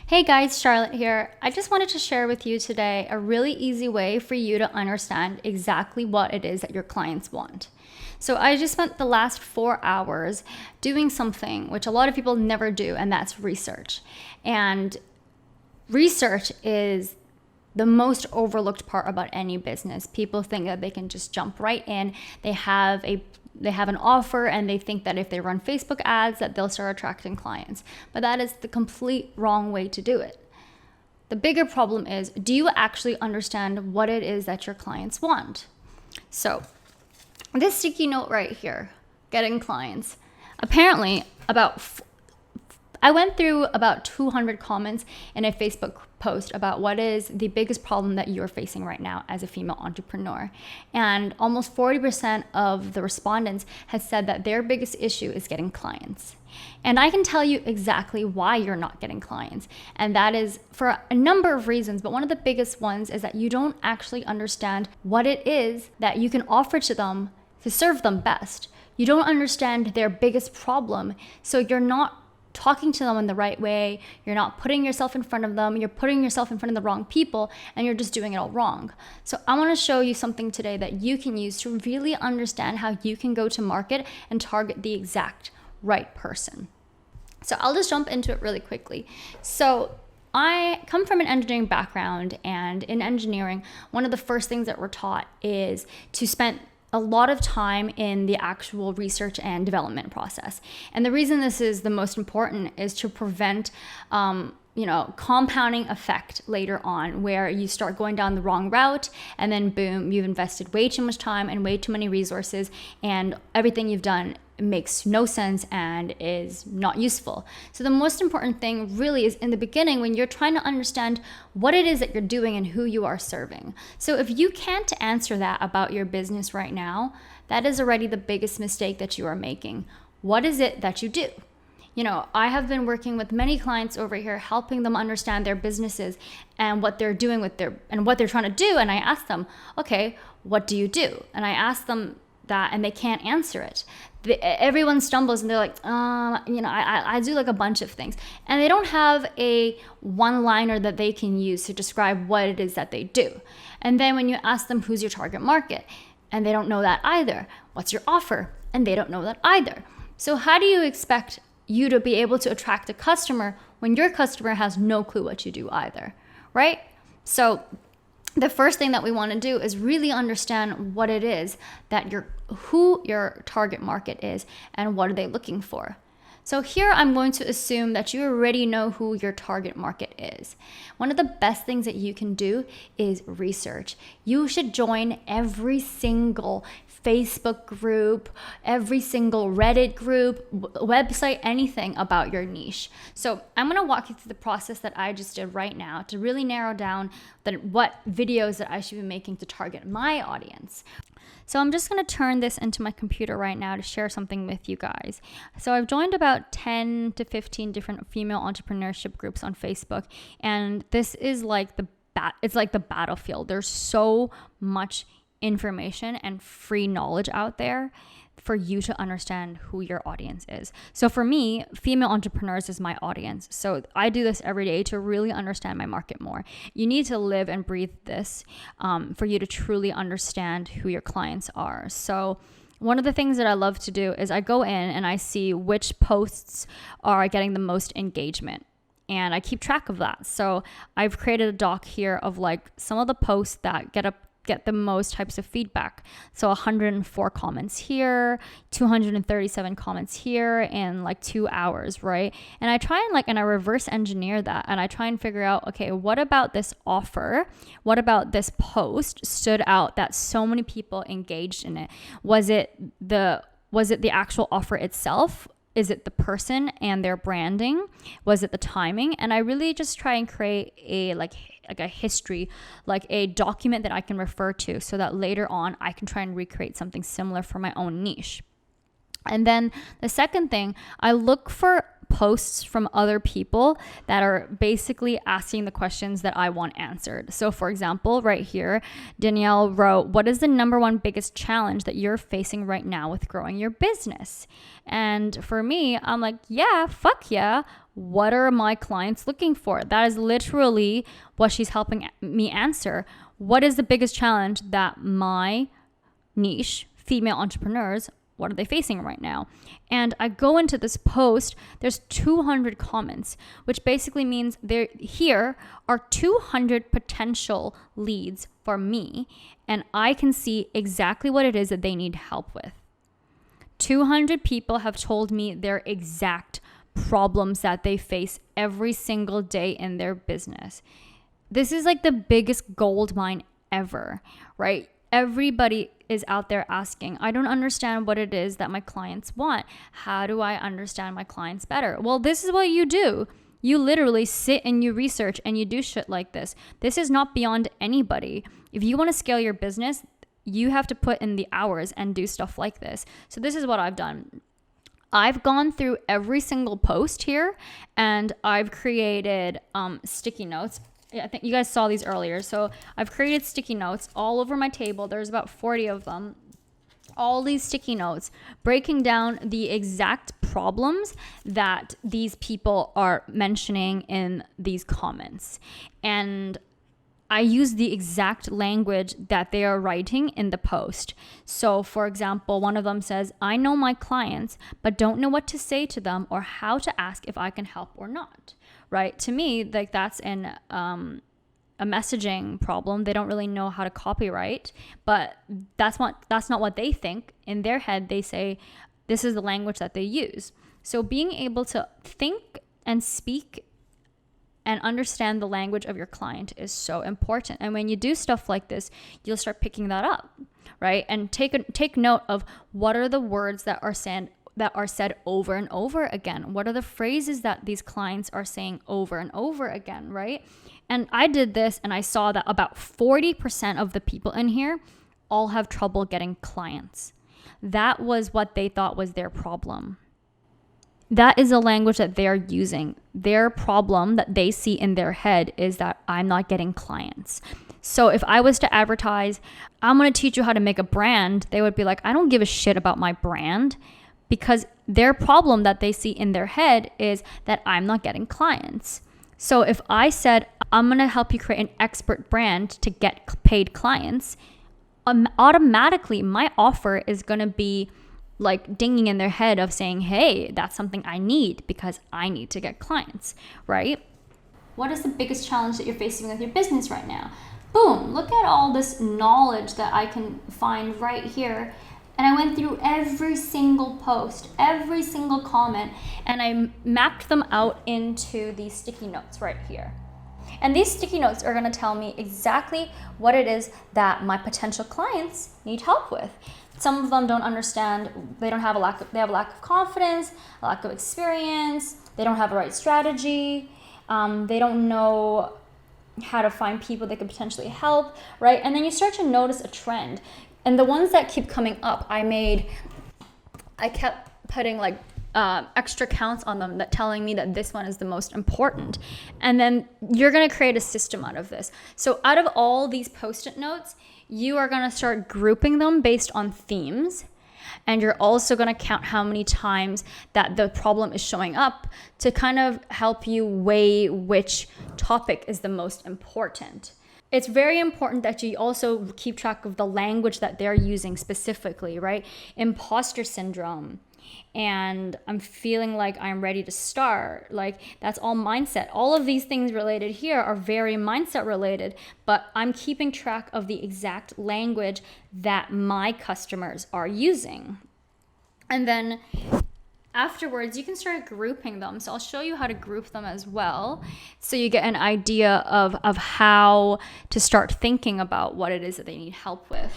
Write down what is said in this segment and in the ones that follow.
Hey guys, Charlotte here. I just wanted to share with you today a really easy way for you to understand exactly what it is that your clients want. So I just spent the last 4 hours doing something which a lot of people never do, and that's research. And research is the most overlooked part about any business. People think that they can just jump right in. They have an offer and they think that if they run Facebook ads that they'll start attracting clients. But that is the complete wrong way to do it. The bigger problem is, do you actually understand what it is that your clients want? So this sticky note right here, getting clients. Apparently I went through about 200 comments in a Facebook post about what is the biggest problem that you're facing right now as a female entrepreneur. And almost 40% of the respondents has said that their biggest issue is getting clients. And I can tell you exactly why you're not getting clients. And that is for a number of reasons. But one of the biggest ones is that you don't actually understand what it is that you can offer to them to serve them best. You don't understand their biggest problem. So you're not talking to them in the right way. You're not putting yourself in front of them. You're putting yourself in front of the wrong people, and you're just doing it all wrong. So I want to show you something today that you can use to really understand how you can go to market and target the exact right person. So I'll just jump into it really quickly. So I come from an engineering background, and in engineering, one of the first things that we're taught is to spend a lot of time in the actual research and development process. And the reason this is the most important is to prevent compounding effect later on, where you start going down the wrong route and then boom, you've invested way too much time and way too many resources, and everything you've done makes no sense and is not useful. So the most important thing really is in the beginning, when you're trying to understand what it is that you're doing and who you are serving. So if you can't answer that about your business right now, that is already the biggest mistake that you are making. What is it that you do? I have been working with many clients over here, helping them understand their businesses and what they're doing and what they're trying to do. And I ask them, okay, what do you do? And I ask them that, and they can't answer it. Everyone stumbles and they're like, I do like a bunch of things. And they don't have a one-liner that they can use to describe what it is that they do. And then when you ask them, who's your target market? And they don't know that either. What's your offer? And they don't know that either. So how do you expect you to be able to attract a customer when your customer has no clue what you do either, right? So the first thing that we want to do is really understand what it is that who your target market is and what are they looking for. So here I'm going to assume that you already know who your target market is. One of the best things that you can do is research. You should join every single Facebook group, every single Reddit group, website, anything about your niche. So I'm going to walk you through the process that I just did right now to really narrow down what videos that I should be making to target my audience. So I'm just going to turn this into my computer right now to share something with you guys. So I've joined about 10 to 15 different female entrepreneurship groups on Facebook, and this is like it's like the battlefield. There's so much information and free knowledge out there for you to understand who your audience is. So for me, female entrepreneurs is my audience. So I do this every day to really understand my market more. You need to live and breathe this for you to truly understand who your clients are. So one of the things that I love to do is I go in and I see which posts are getting the most engagement. And I keep track of that. So I've created a doc here of like some of the posts that get the most types of feedback. So 104 comments here, 237 comments here in like 2 hours, right? And I try and I reverse engineer that, and I try and figure out, okay, what about this offer? What about this post stood out that so many people engaged in it? Was it the actual offer itself? Is it the person and their branding? Was it the timing? And I really just try and create a history, like a document that I can refer to, so that later on I can try and recreate something similar for my own niche. And then the second thing, I look for posts from other people that are basically asking the questions that I want answered. So for example, right here, Danielle wrote, what is the number one biggest challenge that you're facing right now with growing your business? And for me, I'm like, yeah, fuck yeah. what are my clients looking for? That is literally what she's helping me answer. What is the biggest challenge that my niche, female entrepreneurs, what are they facing right now? And I go into this post, there's 200 comments, which basically means here are 200 potential leads for me, and I can see exactly what it is that they need help with. 200 people have told me their exact problems that they face every single day in their business. This is like the biggest gold mine ever, right? Everybody is out there asking, I don't understand what it is that my clients want. How do I understand my clients better? Well, this is what you do. You literally sit and you research and you do shit like this. This is not beyond anybody. If you want to scale your business, you have to put in the hours and do stuff like this. So this is what I've done. I've gone through every single post here and I've created sticky notes. I think you guys saw these earlier. So I've created sticky notes all over my table. There's about 40 of them. All these sticky notes breaking down the exact problems that these people are mentioning in these comments. And I use the exact language that they are writing in the post. So for example, one of them says, I know my clients, but don't know what to say to them or how to ask if I can help or not. Right? To me, like that's a messaging problem. They don't really know how to copywrite, but that's not what they think. In their head, they say this is the language that they use. So being able to think and speak and understand the language of your client is so important. And when you do stuff like this, you'll start picking that up, right? And take note of what are the words that are said over and over again. What are the phrases that these clients are saying over and over again, right? And I did this and I saw that about 40% of the people in here all have trouble getting clients. That was what they thought was their problem. That is a language that they're using. Their problem that they see in their head is that I'm not getting clients. So if I was to advertise, I'm going to teach you how to make a brand, they would be like, I don't give a shit about my brand, because their problem that they see in their head is that I'm not getting clients. So if I said, I'm going to help you create an expert brand to get paid clients, automatically my offer is going to be like dinging in their head of saying, hey, that's something I need because I need to get clients, right? What is the biggest challenge that you're facing with your business right now? Boom, look at all this knowledge that I can find right here. And I went through every single post, every single comment, and I mapped them out into these sticky notes right here. And these sticky notes are going to tell me exactly what it is that my potential clients need help with. Some of them don't understand, they have a lack of confidence, a lack of experience, they don't have the right strategy, they don't know how to find people that could potentially help, right? And then you start to notice a trend. And the ones that keep coming up, I kept putting like extra counts on them that telling me that this one is the most important. And then you're gonna create a system out of this. So out of all these Post-it notes, you are gonna start grouping them based on themes. And you're also gonna count how many times that the problem is showing up to kind of help you weigh which topic is the most important. It's very important that you also keep track of the language that they're using specifically, right? Imposter syndrome. And I'm feeling like I'm ready to start. Like that's all mindset. All of these things related here are very mindset related, but I'm keeping track of the exact language that my customers are using. And then afterwards, you can start grouping them. So I'll show you how to group them as well, so you get an idea of how to start thinking about what it is that they need help with.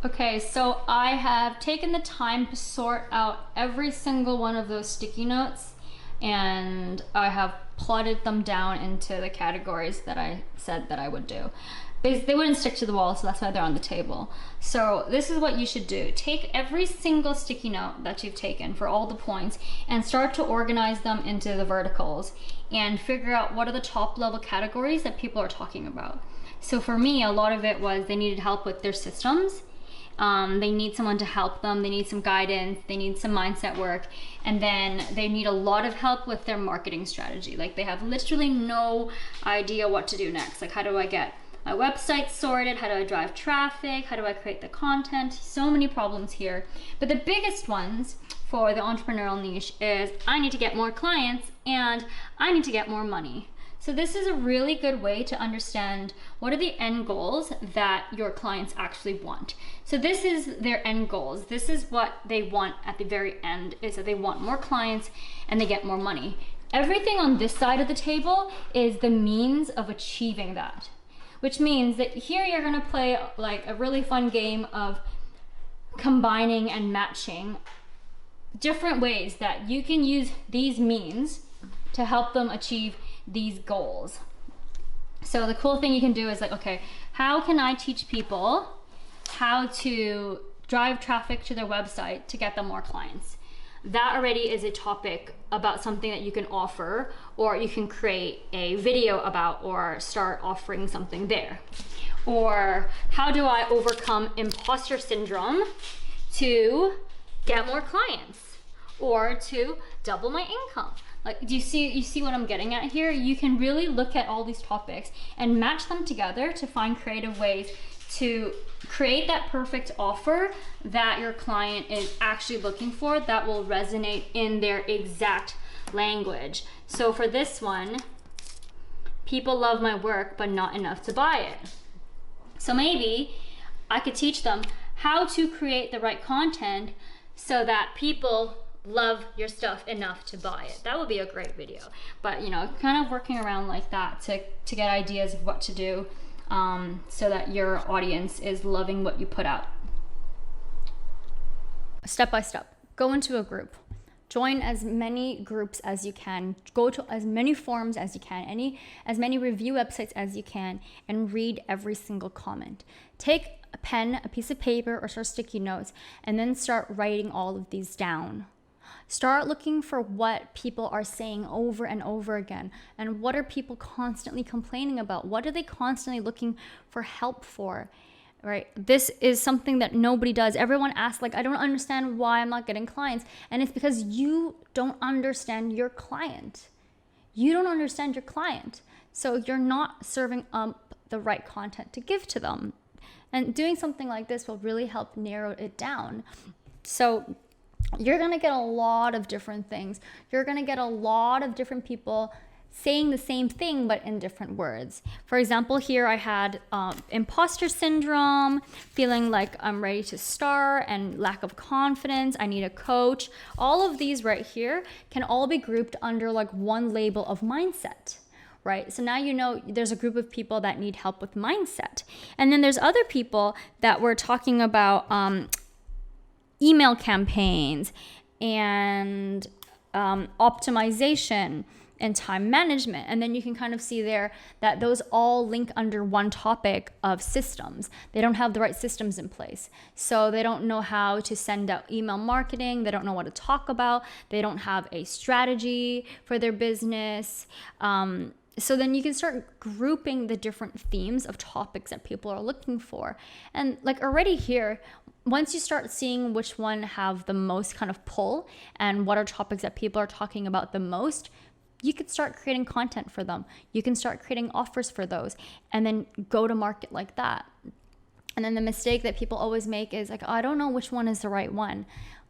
Okay, so I have taken the time to sort out every single one of those sticky notes, and I have plotted them down into the categories that I said that I would do. They wouldn't stick to the wall, so that's why they're on the table. So this is what you should do. Take every single sticky note that you've taken for all the points and start to organize them into the verticals and figure out what are the top level categories that people are talking about. So for me, a lot of it was they needed help with their systems They need someone to help them. They need some guidance. They need some mindset work. And then they need a lot of help with their marketing strategy. Like they have literally no idea what to do next. Like, how do I get my website sorted? How do I drive traffic? How do I create the content? So many problems here. But the biggest ones for the entrepreneurial niche is I need to get more clients and I need to get more money. So this is a really good way to understand what are the end goals that your clients actually want. So this is their end goals. This is what they want at the very end, is that they want more clients and they get more money. Everything on this side of the table is the means of achieving that, which means that here you're gonna play like a really fun game of combining and matching different ways that you can use these means to help them achieve these goals. So the cool thing you can do is like, okay, how can I teach people how to drive traffic to their website to get them more clients? That already is a topic about something that you can offer, or you can create a video about, or start offering something there. Or how do I overcome imposter syndrome to get more clients, or to double my income? Like, you see what I'm getting at here? You can really look at all these topics and match them together to find creative ways to create that perfect offer that your client is actually looking for, that will resonate in their exact language. So for this one, people love my work, but not enough to buy it. So maybe I could teach them how to create the right content so that people love your stuff enough to buy it. That would be a great video. But kind of working around like that to get ideas of what to do, so that your audience is loving what you put out. Step by step, go into a group. Join as many groups as you can. Go to as many forums as you can, as many review websites as you can, and read every single comment. Take a pen, a piece of paper, or start sticky notes, and then start writing all of these down. Start looking for what people are saying over and over again, and what are people constantly complaining about? What are they constantly looking for help for? Right? This is something that nobody does. Everyone asks, like, I don't understand why I'm not getting clients. And it's because you don't understand your client. You don't understand your client. So you're not serving up the right content to give to them. And doing something like this will really help narrow it down. So you're going to get a lot of different things. You're going to get a lot of different people saying the same thing, but in different words. For example, here I had imposter syndrome, feeling like I'm ready to start, and lack of confidence. I need a coach. All of these right here can all be grouped under like one label of mindset. Right? So now there's a group of people that need help with mindset. And then there's other people that we're talking about email campaigns and optimization and time management. And then you can kind of see there that those all link under one topic of systems. They don't have the right systems in place. So they don't know how to send out email marketing. They don't know what to talk about. They don't have a strategy for their business. So then you can start grouping the different themes of topics that people are looking for. And like already here, once you start seeing which one have the most kind of pull and what are topics that people are talking about the most, you could start creating content for them. You can start creating offers for those and then go to market like that. And then the mistake that people always make is like, oh, I don't know which one is the right one,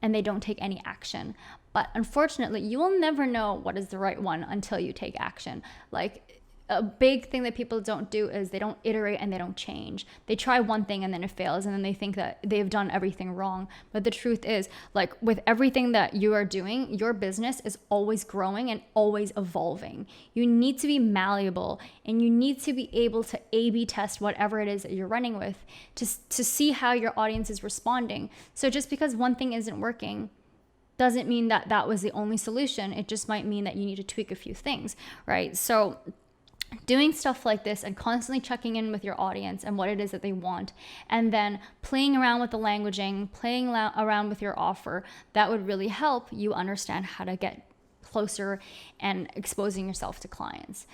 and they don't take any action. But unfortunately, you will never know what is the right one until you take action. Like, a big thing that people don't do is they don't iterate and they don't change. They try one thing and then it fails, and then they think that they've done everything wrong. But the truth is, like with everything that you are doing, your business is always growing and always evolving. You need to be malleable, and you need to be able to A/B test whatever it is that you're running with to see how your audience is responding. So just because one thing isn't working doesn't mean that that was the only solution. It just might mean that you need to tweak a few things, right? So doing stuff like this and constantly checking in with your audience and what it is that they want, and then playing around with the languaging, playing around with your offer, that would really help you understand how to get closer and exposing yourself to clients.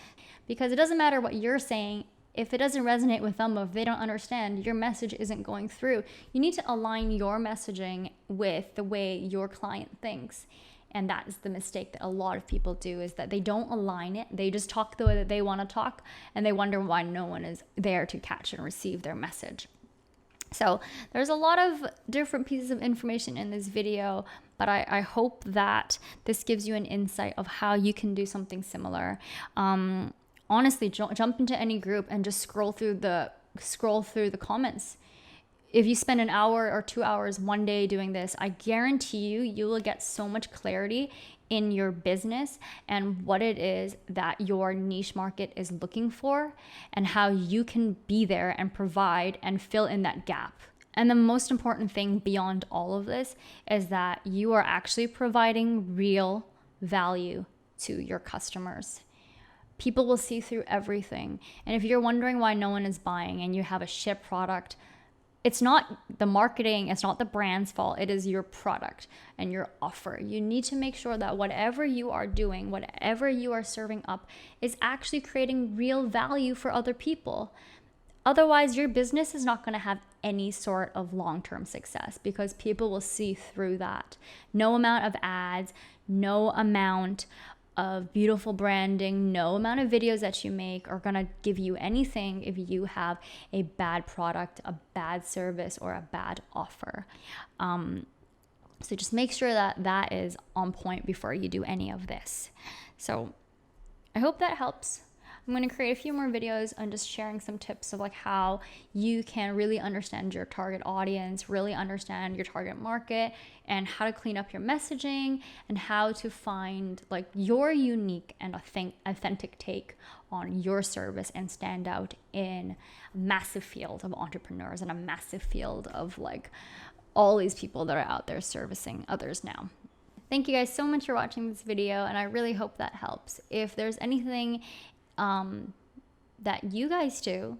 Because it doesn't matter what you're saying if it doesn't resonate with them, or if they don't understand, your message isn't going through. You need to align your messaging with the way your client thinks. And that is the mistake that a lot of people do, is that they don't align it. They just talk the way that they want to talk, and they wonder why no one is there to catch and receive their message. So there's a lot of different pieces of information in this video, but I hope that this gives you an insight of how you can do something similar. Honestly, jump into any group and just scroll through the comments. If you spend an hour or 2 hours one day doing this, I guarantee you will get so much clarity in your business and what it is that your niche market is looking for, and how you can be there and provide and fill in that gap. And the most important thing beyond all of this is that you are actually providing real value to your customers. People will see through everything. And if you're wondering why no one is buying and you have a shit product, it's not the marketing, it's not the brand's fault. It is your product and your offer. You need to make sure that whatever you are doing, whatever you are serving up, is actually creating real value for other people. Otherwise, your business is not going to have any sort of long-term success, because people will see through that. No amount of ads, no amount of beautiful branding, no amount of videos that you make are gonna give you anything if you have a bad product, a bad service, or a bad offer. So just make sure that that is on point before you do any of this. So I hope that helps. I'm going to create a few more videos on just sharing some tips of like how you can really understand your target audience, really understand your target market, and how to clean up your messaging, and how to find like your unique and authentic take on your service and stand out in a massive field of entrepreneurs and a massive field of like all these people that are out there servicing others now. Thank you guys so much for watching this video, and I really hope that helps. If there's anything that you guys do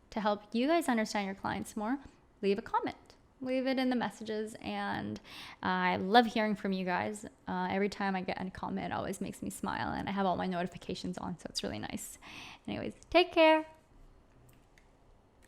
to help you guys understand your clients more, leave a comment. Leave it in the messages, and I love hearing from you guys. Every time I get a comment, it always makes me smile, and I have all my notifications on, so it's really nice. Anyways, take care.